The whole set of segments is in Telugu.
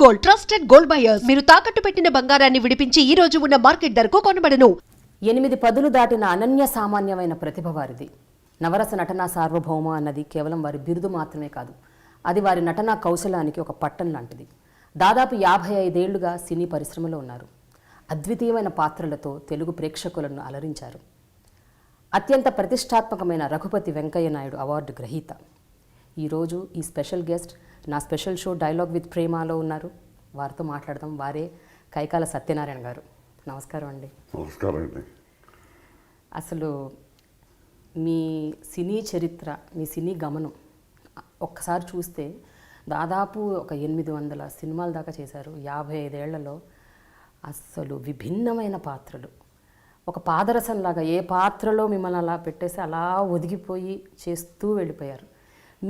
Gold, trusted gold buyers. మీరు తాకట్టు పెట్టిన బంగారాన్ని విడిపించి ఈ రోజు ఉన్న మార్కెట్ ధరకు కొనబడను. 8 పదులు దాటిన అనన్య సామాన్యమైన ప్రతిభ వారిది. నవరస నటనా సార్వభౌమ అన్నది కేవలం వారి బిరుదు మాత్రమే కాదు, అది వారి నటనా కౌశలానికి ఒక పట్టం లాంటిది. దాదాపు 55 ఏళ్లుగా సినీ పరిశ్రమలో ఉన్నారు. అద్వితీయమైన పాత్రలతో తెలుగు ప్రేక్షకులను అలరించారు. అత్యంత ప్రతిష్టాత్మకమైన రఘుపతి వెంకయ్య నాయుడు అవార్డు గ్రహీత. ఈరోజు ఈ స్పెషల్ గెస్ట్ నా స్పెషల్ షో డైలాగ్ విత్ ప్రేమలో ఉన్నారు. వారితో మాట్లాడదాం. వారే కైకాల సత్యనారాయణ గారు. నమస్కారం అండి. నమస్కారం అండి. అసలు మీ సినీ చరిత్ర, మీ సినీ గమనం ఒక్కసారి చూస్తే దాదాపు ఒక 800 సినిమాల దాకా చేశారు. 55 ఏళ్లలో అసలు విభిన్నమైన పాత్రలు, ఒక పాదరసంలాగా ఏ పాత్రలో మిమ్మల్ని అలా పెట్టేసి అలా ఒదిగిపోయి చేస్తూ వెళ్ళిపోయారు.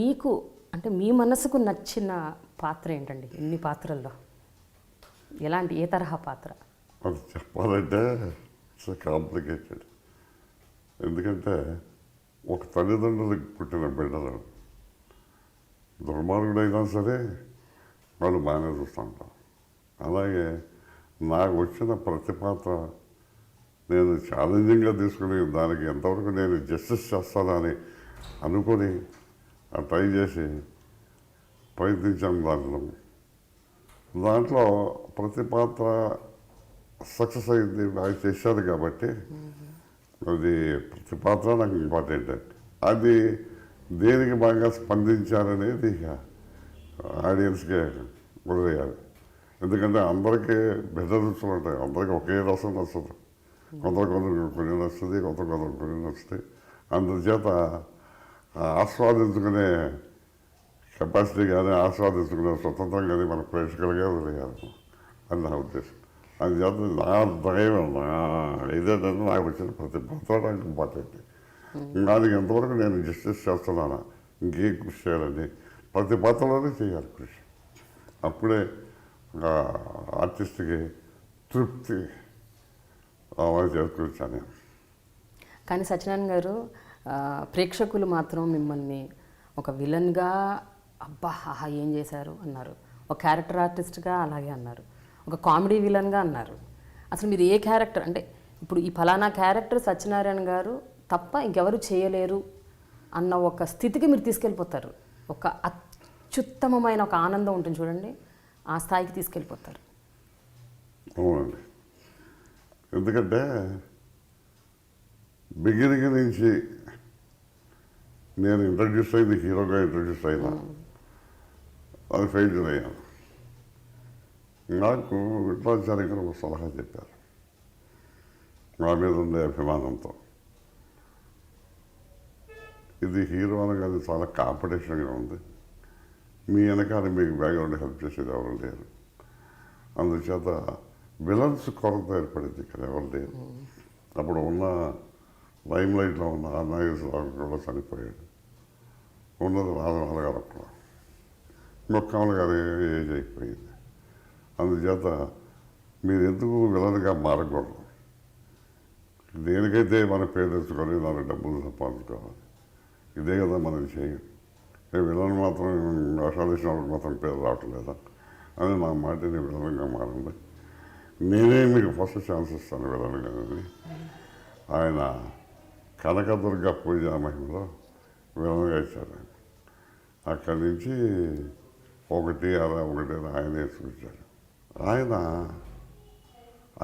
మీకు అంటే మీ మనసుకు నచ్చిన పాత్ర ఏంటండి? ఇన్ని పాత్రల్లో ఏ తరహా పాత్ర? అది చెప్పాలంటే ఇట్స్ కాంప్లికేటెడ్. ఎందుకంటే ఒక తల్లిదండ్రులకు పుట్టిన బిడ్డలు దుర్మార్గుడైనా సరే వాళ్ళు బాగానే చూస్తూ ఉంటారు. అలాగే నాకు వచ్చిన ప్రతి పాత్ర నేను ఛాలెంజింగ్గా తీసుకుని దానికి ఎంతవరకు నేను జస్టిస్ చేస్తానని అనుకొని ట్రై చేసి ప్రయత్నించాను. దాంట్లో ప్రతి పాత్ర సక్సెస్ అయింది. నాకు చేశారు కాబట్టి అది ప్రతి పాత్ర నాకు ఇంపార్టెంట్. అది దేనికి బాగా స్పందించారనేది ఆడియన్స్కే వదిలేయాలి. ఎందుకంటే అందరికీ భిన్న రుచులు ఉంటాయి. అందరికీ ఒకే రసం నచ్చదు. కొందరు కొన్ని నచ్చుతుంది, కొందరు కొన్ని నచ్చుతాయి. అందుచేత ఆస్వాదించుకునే కెపాసిటీ కానీ ఆస్వాదించుకునే స్వతంత్రం కానీ మన ప్రేక్షకులకే వదిలేయాలి అని నా ఉద్దేశం. అందుచేత నా దైవం ఏదైతే నాకు వచ్చిన ప్రతి పాత్ర నాకు ఇంపార్టెంట్. దానికి ఎంతవరకు నేను జస్టిస్ చేస్తున్నానా, ఇంకేం కృషి చేయాలని ప్రతి పాత్రలోనే చేయాలి కృషి. అప్పుడే ఆర్టిస్ట్కి తృప్తి చేకూర్చాను. కానీ సత్యనారాయణ గారు, ప్రేక్షకులు మాత్రం మిమ్మల్ని ఒక విలన్గా అబ్బా ఆహా ఏం చేశారు అన్నారు, ఒక క్యారెక్టర్ ఆర్టిస్ట్గా అలాగే అన్నారు, ఒక కామెడీ విలన్గా అన్నారు. అసలు మీరు ఏ క్యారెక్టర్ అంటే ఇప్పుడు ఈ ఫలానా క్యారెక్టర్ సత్యనారాయణ గారు తప్ప ఇంకెవరు చేయలేరు అన్న ఒక స్థితికి మీరు తీసుకెళ్ళిపోతారు. ఒక అత్యుత్తమమైన ఒక ఆనందం ఉంటుంది చూడండి, ఆ స్థాయికి తీసుకెళ్ళిపోతారు. అవునండి. ఎందుకంటే బిగినింగ్ నుంచి నేను ఇంట్రడ్యూస్ అయింది హీరోగా ఇంట్రడ్యూస్ అయినా, అది ఫెయిల్యూర్ అయ్యాను. నాకు విఠలాచార్య గారు ఒక సలహా చెప్పారు నా మీద ఉండే అభిమానంతో. ఇది హీరో అనగానే చాలా కాంపిటీషన్గా ఉంది, మీ వెనకాల మీకు బ్యాక్గ్రౌండ్ హెల్ప్ చేసేది ఎవరు లేరు, అందుచేత విలన్స్ కొరత ఏర్పడింది, ఇక్కడ ఎవరు లేరు. అప్పుడు ఉన్న లైమ్ లైట్లో ఉన్న నాగేశ్వరరావు కూడా చనిపోయాడు. ఉన్నది రాజమౌళి గారు అప్పుడు, మొక్కమల గారు ఏజ్ అయిపోయింది. అందుచేత మీరు ఎందుకు విలన్గా మారకూడదు, దేనికైతే మన పేరు తెచ్చుకొని దాని డబ్బులు సంపాదించుకోవాలి, ఇదే కదా మనం చేయం. విలన్ మాత్రం వేషాలు ఇచ్చినప్పుడు మాత్రం పేరు రావట్లేదా అని నా మాటని విలన్గా మారండి, నేనే మీకు ఫస్ట్ ఛాన్స్ ఇస్తాను విలన్గా అని. ఆయన కనకదుర్గ పూజా మహిమలో విలన్గా ఇచ్చారు. అక్కడి నుంచి ఒకటి ఆయనే చూపించారు. ఆయన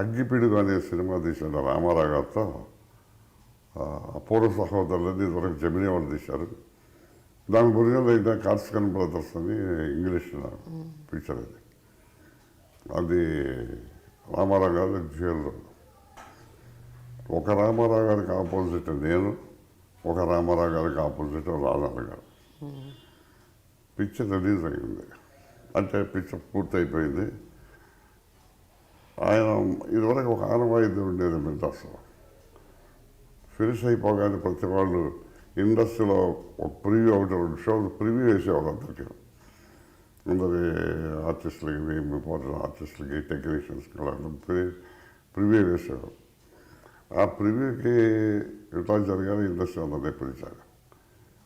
అగ్గిపిడుగు అనే సినిమా తీశాడు రామారావు గారితో. అపూర్వ సహోదరులని ఇదివరకు జమినీ వాళ్ళు తీశారు. దాని ఒరిజినల్ అయితే కార్స్కన్ బ్రదర్స్ అని ఇంగ్లీష్ పిక్చర్. అది రామారావు గారు జైల్లో. ఒక రామారావు గారికి ఆపోజిట్ నేను, ఒక రామారావు గారికి ఆపోజిట్ రాజారావు గారు. పిక్చర్ రిలీజ్ అయింది, అంటే పిక్చర్ పూర్తి అయిపోయింది. ఆయన ఇదివరకు ఒక ఆనవాయితీ ఉండేది మెడ్రాస్లో. ఫినిష్ అయిపోగానే ప్రతి వాళ్ళు ఇండస్ట్రీలో ఒక ప్రివ్యూ ఒకటి 2 షోలు ప్రివ్యూ వేసేవాళ్ళు అందరికీ, అందరి ఆర్టిస్టులకి, ఇంపార్టెంట్ ఆర్టిస్టులకి, టెక్నీషియన్స్కి ప్రివ్యూ వేసేవారు. ఆ ప్రివ్యూకి ఎట్లా జరిగారు ఇండస్ట్రీ అందరినీ పిలిచారు.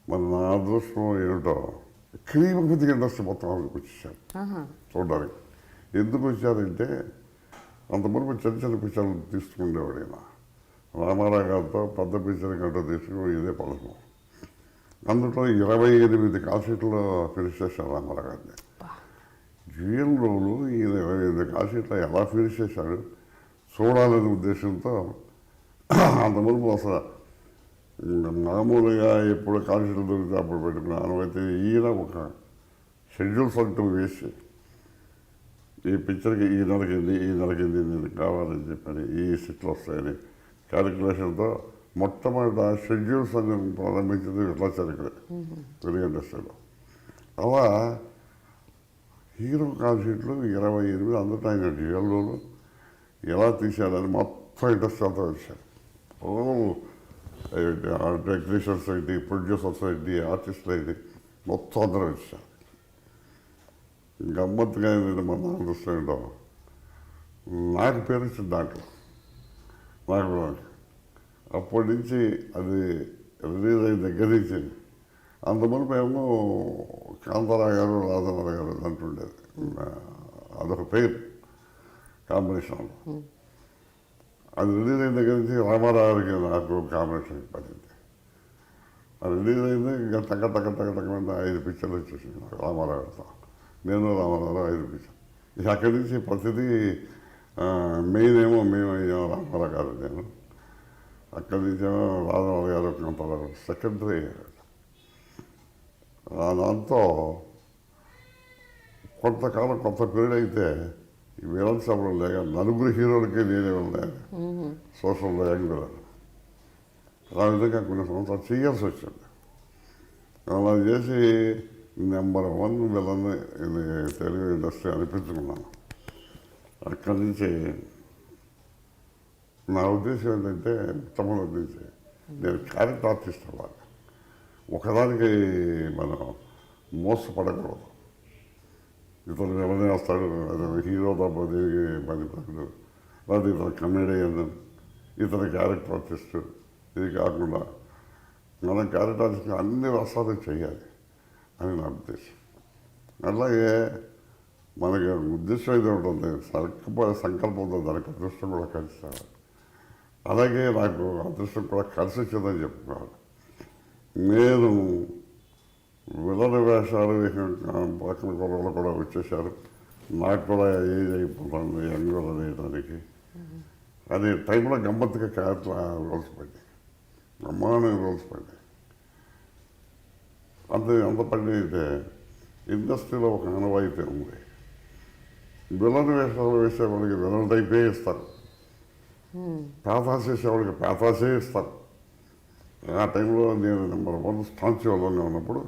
మరి నా అదృష్టం ఏమిటో క్రీమ్ ఇండస్ట్రీ మొత్తం వచ్చేసారు చూడడానికి. ఎందుకు వచ్చారంటే అంతవరకు చిన్న చిన్న పిక్చర్లు తీసుకుండేవాడు ఈయన. రామారావు గారితో పెద్ద పిక్చర్ గంట తీసుకుని ఇదే పథకం. అందులో 28 కాల్షీట్లో ఫినిష్ చేశారు రామారావు గారిని. జీఎంలో ఈయన 25 కాల్షీట్లో ఎలా ఫినిష్ చేశాడు చూడాలనే ఉద్దేశంతో అంతవరకు అసలు మామూలుగా ఎప్పుడు కాల్షీట్లు దొరికితే అప్పుడు పెట్టుకున్నాను. అయితే ఈయన ఒక షెడ్యూల్స్ అంటూ వేసి ఈ పిక్చర్కి ఈ నెలకింది నేను కావాలని చెప్పని ఈ సిట్లు వస్తాయని క్యాలిక్యులేషన్తో మొట్టమొదట షెడ్యూల్స్ అని ప్రారంభించింది విట్లాచార్యుడే తెలుగు ఇండస్ట్రీలో. అలా హీరో కాల్షీట్లు 28 అందులో ఆయన డ్యూయల్లోనూ ఎలా తీశాడని మొత్తం ఇండస్ట్రీ అంతా వచ్చారు. టెక్నీషియన్స్ ఏంటి, ప్రొడ్యూసర్స్ ఏంటి, ఆర్టిస్టులు ఏంటి, మొత్తం అందరూ వచ్చారు. గమ్మత్తుగా ఏంటంటే మన దృష్టిలో నాకు పేరు వచ్చింది దాంట్లో. నాకు అప్పటి నుంచి అది రిలీజ్ అయిన దగ్గర నుంచి అంతమంది మేము కాంతారావు గారు, రాజారావు గారు అంటుండేది. అదొక పేరు కాంబినేషన్లో. అది రిలీజ్ అయిన దగ్గర నుంచి రామారావు గారికి నాకు కాంబినేషన్ పడింది. అది రిలీజ్ అయింది ఇంకా టక్క 5 పిక్చర్లు వచ్చేసింది నాకు రామారావు గారితో. నేను రామారావు 5 పిక్చర్. ఇక అక్కడి నుంచి ప్రతిదీ మెయిన్ ఏమో మేము అయ్యాము రామారావు గారు, నేను అక్కడి నుంచేమో రాజారావు గారు కాంతారావు సెకండరీ. దాంతో కొంతకాలం కొత్త పీరియడ్ అయితే ఈ విలన్ సభలో లేక 4 హీరోలకి నేనే ఉన్నాయి సోషల్ యాంగ్ విలన్. ఆ విధంగా కొన్ని సంవత్సరాలు చేయాల్సి వచ్చింది. అలా చేసి నెంబర్ 1 విలన్ ఇది తెలుగు ఇండస్ట్రీ అనిపించుకున్నాను. అక్కడి నుంచి నా ఉద్దేశం ఏంటంటే మొట్టమొదటి నుంచి నేను క్యారెక్టర్ ఆర్టిస్ట్ అవ్వాలి. ఒకదానికి మనం మోసపడకూడదు. ఇతను ఎవరైనా వస్తాడు హీరో తప్ప దేనికి పనిపడదు, లేదా ఇతను కమెడియన్, ఇతను క్యారెక్టర్ ఆర్టిస్ట్. ఇది కాకుండా మనం క్యారెక్టర్ ఆర్టిస్ట్ అన్ని రసాలు చేయాలి అని నా ఉద్దేశం. అలాగే మనకి ఉద్దేశం అయితే ఉంటుంది, సంకల్పంతో దానికి అదృష్టం కూడా కలిసి రావాలి. అలాగే నాకు అదృష్టం కూడా కలిసి వచ్చిందని చెప్పుకోవాలి. నేను విలన వేషాలు పక్కన కుర్రలు కూడా వచ్చేసారు. నాకు కూడా ఏజ్ అయిపోతుంది యంగ్ విలన్ వేయడానికి. అది టైంలో గమ్మత్తుగా క్యారెక్టర్ రోల్స్ పడ్డాయి, బ్రహ్మాండమైన రోల్స్ పడ్డాయి. అంత పని అయితే ఇండస్ట్రీలో ఒక ఆనవాయితీ ఉంది. విలన వేషాలు వేసేవాళ్ళకి విలన్ టైపే ఇస్తారు, పేతాస్ వేసేవాళ్ళకి పేతాసే ఇస్తారు. ఆ టైంలో నేను నెంబర్ 1 స్టాంచ్ విలన్గా ఉన్నప్పుడు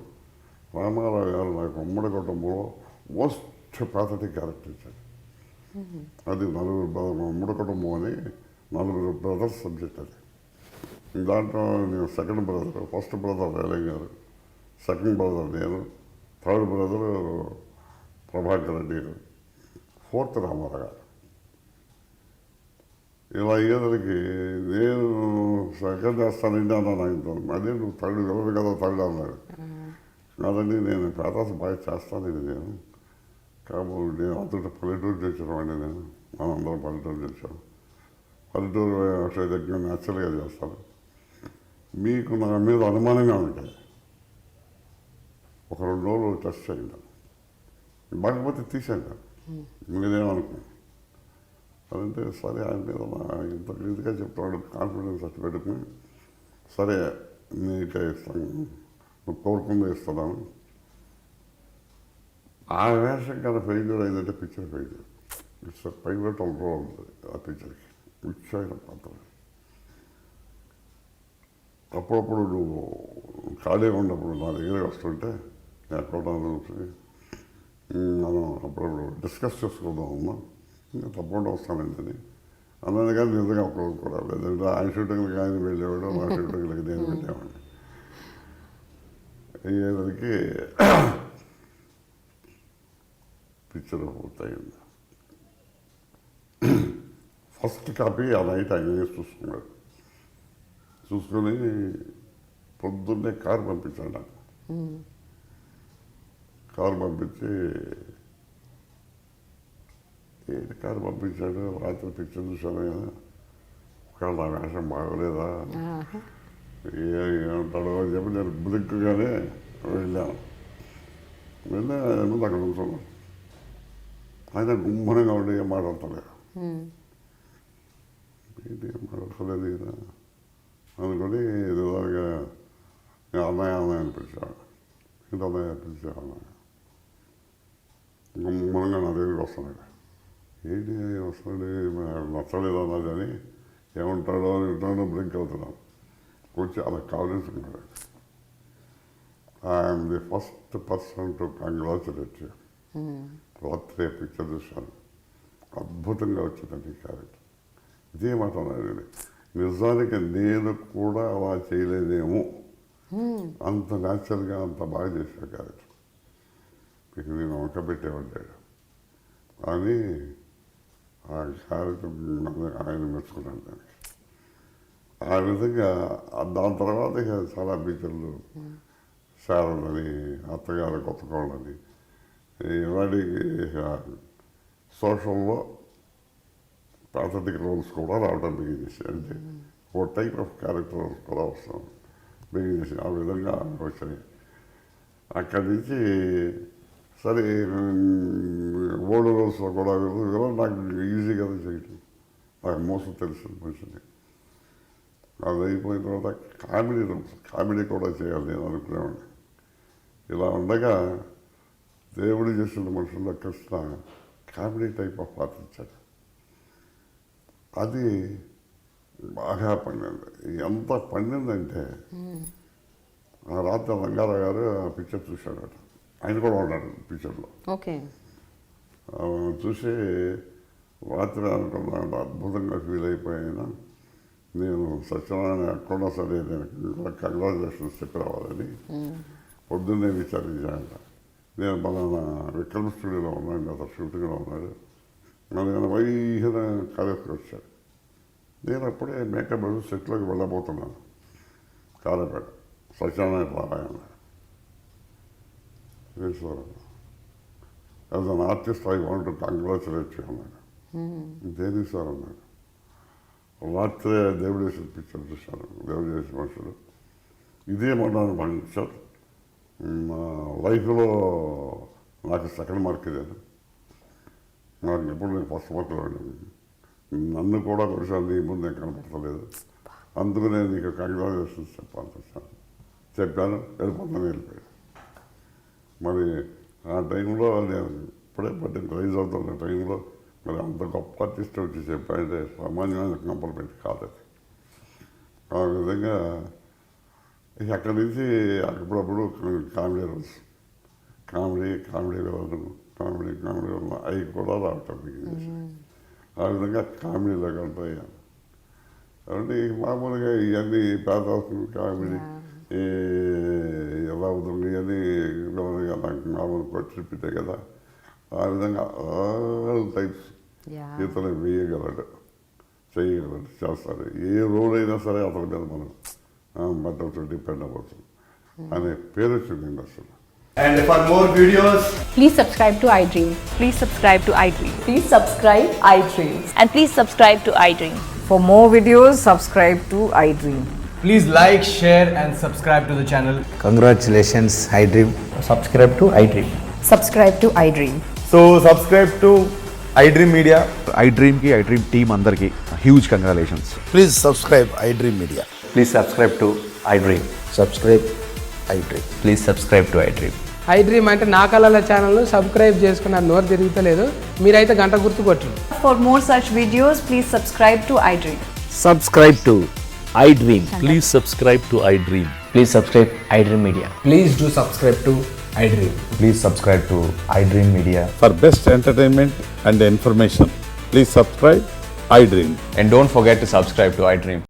రామారావు గారు నాకు ఉమ్మడి కుటుంబంలో మోస్ట్ ప్యాథటిక్ క్యారెక్టర్ ఇచ్చాడు. అది 4 ఉమ్మడి కుటుంబం అని 4 బ్రదర్స్ సబ్జెక్ట్. అది దాంట్లో నేను second brother, first brother Relangi గారు, సెకండ్ బ్రదర్ నేను, థర్డ్ బ్రదర్ ప్రభాకర్ రెడ్డి గారు, ఫోర్త్ రామారావు గారు. ఇలా అయ్యేదానికి నేను సెకండ్ చేస్తానండి అన్నాను ఆయనతో. అదే నువ్వు థర్డ్ ఎవరు కదా థర్డ్ అన్నాడు. కాదండి నేను పేదాసు బాగా చేస్తానండి నేను. కాబట్టి నేను అంతటా పల్లెటూరు తెచ్చినవాడిని, నేను మనందరం పల్లెటూరు తెచ్చాను. పల్లెటూరు దగ్గర న్యాచురల్గా చేస్తాను. మీకు నా మీద అనుమానంగా ఉంటాయి, ఒక 2 రోజులు టెస్ట్ చేయండి, బాగపోతే తీసేయండి, మీరేమనుకో. అదంటే సరే ఆయన మీద ఇంత ఇదిగా చెప్తాడు, కాన్ఫిడెన్స్ అట్టు పెట్టుకుని సరే నీట్గా ఇస్తాను, నువ్వు కోరుకుందా ఇస్తున్నాను. ఆ వేషం కదా ఫెయిల్యూర్ అయిందంటే picture failure. It's pivotal role ఆ పిక్చర్కి, ముఖ్యమైన పాత్ర. అప్పుడప్పుడు నువ్వు ఖాళీగా ఉన్నప్పుడు నా దగ్గర వస్తుంటే నేను అకౌంట్ చూసి మనం అప్పుడప్పుడు డిస్కస్ చేసుకుందాం అమ్మా, ఇంకా తప్పకుండా వస్తానండి అని అన్నాను. కానీ నిజంగా అప్పుడు కూడా లేదంటే ఆయన షూటింగ్లకి ఆయన వెళ్ళేవాడు, నా షూటింగ్లకి నేను వెళ్ళేవాడిని. అయ్యేదానికి పిక్చర్ పూర్తయింది. ఫస్ట్ కాపీ ఆ నైట్ ఆయన చూసుకున్నాడు. చూసుకొని పొద్దున్నే కారు పంపించాడు నాకు. కారు పంపించి ఏంటి కాదు పంపించాడు, రాత్రి పిక్చర్ చూశాను కదా, ఒకవేళ నా వేషం బాగోలేదా, ఏమంటాడో అని చెప్పి నేను బ్లిక్గానే వెళ్ళాను. ముందు అక్కడ కూర్చున్నాను. ఆయన గుమ్మనంగా ఉండి ఏం మాట్లాడతలేదు. ఏంటి ఏం మాట్లాడతలేదు ఈయన అనుకొని నిదానంగా అన్నయ్య అనిపించాడు. ఏంటి అన్నయ్య పిలిచాడు. అన్నయ్య గుమ్మనంగా నా దగ్గరికి వస్తున్నాడు. ఏంటి వస్తున్నాడు, నచ్చలేదు అన్నది అని ఏమంటాడో వింటాడో బ్లింక్ అవుతున్నాను. వచ్చి అలా కావాల్సుకున్నాడు. I'm the first person to congratulate you. రాత్రి పిక్చర్ చూశాను, అద్భుతంగా వచ్చిందండి ఈ క్యారెక్టర్. ఇదే మాట అన్నాడు. నిజానికి నేను కూడా అలా చేయలేదేమో, అంత న్యాచురల్గా అంత బాగా చేశాను క్యారెక్టర్. ఇక నేను వంక పెట్టేవాడాడు అని ఆ క్యారెక్టర్ ఆయన మెచ్చుకున్నాను దానికి. ఆ విధంగా దాని తర్వాత ఇక చాలా పిక్చర్లు, శారదని, అత్తగారు కొత్త కోళ్ళని, ఇవాటికి సోషల్లో పాథటిక్ రోల్స్ కూడా రావడం బిగిన్ చేసి, అంటే ఓ టైప్ ఆఫ్ క్యారెక్టర్ రోల్స్ కూడా వస్తాం బిగిన్ చేసి, ఆ విధంగా వచ్చాయి. అక్కడి నుంచి సరే ఓల్డ్ రోల్స్లో కూడా నాకు ఈజీగా చేయటం, నాకు మోసం తెలిసిన మనిషిని. అది అయిపోయిన తర్వాత కామెడీ రోల్స్, కామెడీ కూడా చేయాలి నేను అనుకునేవాడిని. ఇలా ఉండగా దేవుడు చేసిన మనుషుల్లో కృష్ణ కామెడీ టైప్ ఆఫ్ పాత్ర ఇచ్చాడు. అది బాగా పండింది. ఎంత పండిందంటే ఆ రాత్రి రంగారావు గారు ఆ పిక్చర్ చూశాడట. ఆయన కూడా ఉన్నాడు పిక్చర్లో. ఓకే. చూసి రాత్రి అనుకున్నాను, అద్భుతంగా ఫీల్ అయిపోయాను. నేను సత్యనారాయణ ఎక్కడున్నా సరే నేను కంగ్రాచులేషన్స్ చెప్పి రావాలని పొద్దున్నే విచారించానంట. నేను పలానా విక్రమ్ స్టూడియోలో ఉన్నాను, అతను షూటింగ్లో ఉన్నాడు. నేను వైహన కాలేజ్కి వచ్చాడు. నేను అప్పుడే మేకప్ సెట్లోకి వెళ్ళబోతున్నాను. కాలేపేట సత్యనారాయణ రామాయణ as an artist I want to congratulate you అన్నాడు. దేనికి సార్ అన్నాడు. రాత్రే దేవుడు చేసిన పిక్చర్ చూశాను, దేవుడు చేసిన మనుషులు. ఇదే మొన్న పిక్చర్ నా లైఫ్లో నాకు సెకండ్ మార్క్ ఇదేను. నాకు ఎప్పుడు నేను ఫస్ట్ మార్కులో నన్ను కూడా కొడిసాను, నీ ముందు నేను కనపడతలేదు, అందుకు నేను నీకు కంగ్రాచులేషన్స్ చెప్పాను. వెళ్ళిపోయాను. మరి ఆ టైంలో నేను ఇప్పుడే రైజ్ అవుతున్న టైంలో మరి అంత గొప్ప ఆర్టిస్ట్ వచ్చి చెప్పాయంటే సామాన్యమైన కంప్లిమెంట్ కాదు అది. ఆ విధంగా అక్కడి నుంచి అప్పుడప్పుడు కామెడీ రోల్స్, కామెడీ వల్ల అవి కూడా రావటం మిగిలింది. ఆ విధంగా కామెడీలోకి ఉంటాయాను. కాబట్టి మామూలుగా ఇవన్నీ పేదవాళ్ళు కామెడీ ఎలా అవుతుంది ఇవన్నీ నాకు మామూలు కొట్టిపితే కదా. ఆ విధంగా ఆల్ టైప్స్ ఇతను వేయగలడు, చేయగలడు, చేస్తాడు. ఏ రోల్ అయినా సరే అతని మీద మనం బట్టలతో డిపెండ్ అవ్వచ్చు అనే పేరు వచ్చింది ఇండస్ట్రీలో. And for more videos, Please subscribe to iDream. Please subscribe to iDream. Please subscribe iDream. And please subscribe to iDream. For more videos, subscribe to iDream. please like, share and subscribe to the channel. Congratulations, iDream. Subscribe to iDream. Subscribe to iDream. So subscribe to iDream Media. iDream team అందరికి huge congratulations. Please subscribe iDream Media. Please subscribe to iDream. Subscribe iDream. Please subscribe to iDream. iDream అంటే నా కళల ఛానల్ను సబ్స్క్రైబ్ చేసుకున్న నోరు తిరుగుతలేదు, మీరైతే గంట గుర్తు కొట్టండి. For more such videos, please subscribe to iDream. Subscribe to iDream. Please subscribe to iDream. Please subscribe iDream Media. Please do subscribe to iDream. Please subscribe to iDream Media. For best entertainment and information, please subscribe iDream. And don't forget to subscribe to iDream.